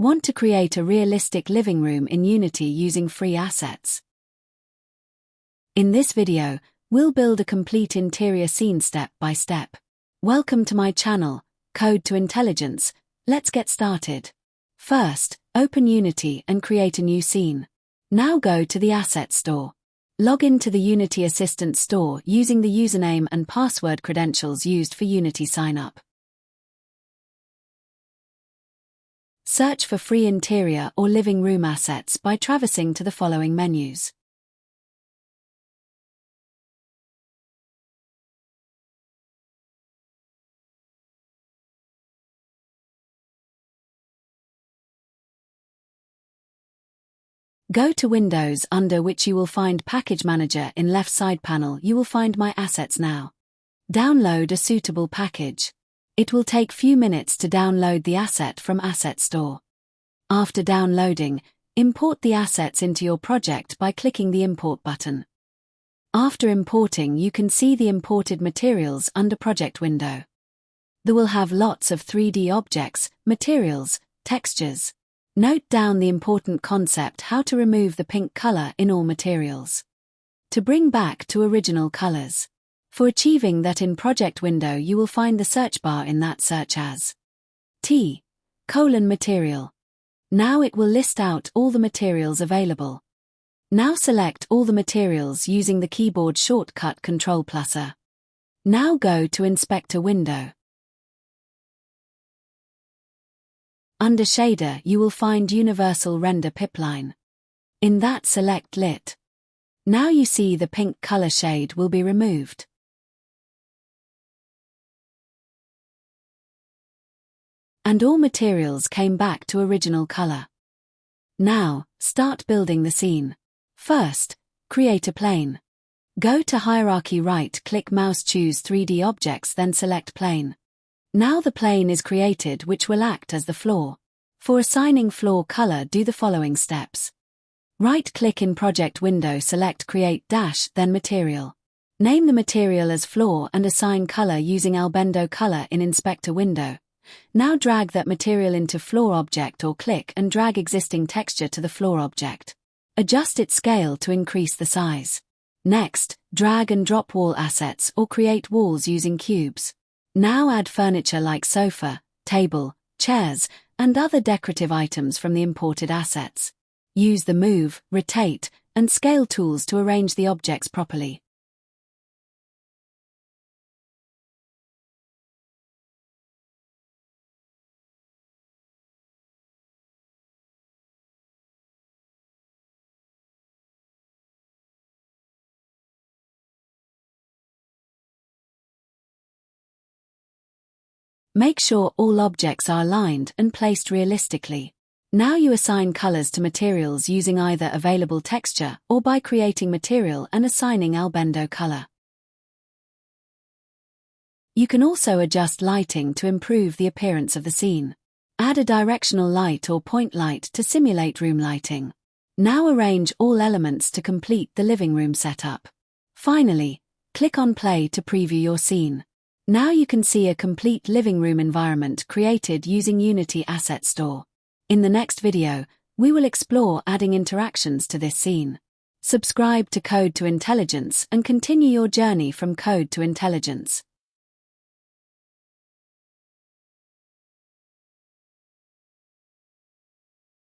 Want to create a realistic living room in Unity using free assets? In this video, we'll build a complete interior scene step by step. Welcome to my channel, Code to Intelligence. Let's get started. First, open Unity and create a new scene. Now go to the Asset Store. Log into the Unity Assistant Store using the username and password credentials used for Unity sign-up. Search for free interior or living room assets by traversing to the following menus. Go to Windows, under which you will find Package Manager. In left side panel you will find My Assets now. Download a suitable package. It will take few minutes to download the asset from Asset Store. After downloading, import the assets into your project by clicking the Import button. After importing, you can see the imported materials under Project window. They will have lots of 3D objects, materials, textures. Note down the important concept: how to remove the pink color in all materials. To bring back to original colors. For achieving that, in Project window you will find the search bar. In that, search as T:material. Now it will list out all the materials available. Now select all the materials using the keyboard shortcut Ctrl+A. Now go to Inspector window. Under Shader you will find Universal Render Pipeline. In that, select Lit. Now you see the pink color shade will be removed. And all materials came back to original color. Now, start building the scene. First, create a plane. Go to Hierarchy, right-click mouse, choose 3D Objects, then select Plane. Now the plane is created, which will act as the floor. For assigning floor color, do the following steps. Right-click in Project window, select Create Dash, then Material. Name the material as Floor and assign color using Albedo color in Inspector window. Now drag that material into Floor object or click and drag existing texture to the Floor object. Adjust its scale to increase the size. Next, drag and drop wall assets or create walls using cubes. Now add furniture like sofa, table, chairs, and other decorative items from the imported assets. Use the Move, Rotate, and Scale tools to arrange the objects properly. Make sure all objects are aligned and placed realistically. Now you assign colors to materials using either available texture or by creating material and assigning Albedo color. You can also adjust lighting to improve the appearance of the scene. Add a directional light or point light to simulate room lighting. Now arrange all elements to complete the living room setup. Finally, click on Play to preview your scene. Now you can see a complete living room environment created using Unity Asset Store. In the next video, we will explore adding interactions to this scene. Subscribe to Code to Intelligence and continue your journey from code to intelligence.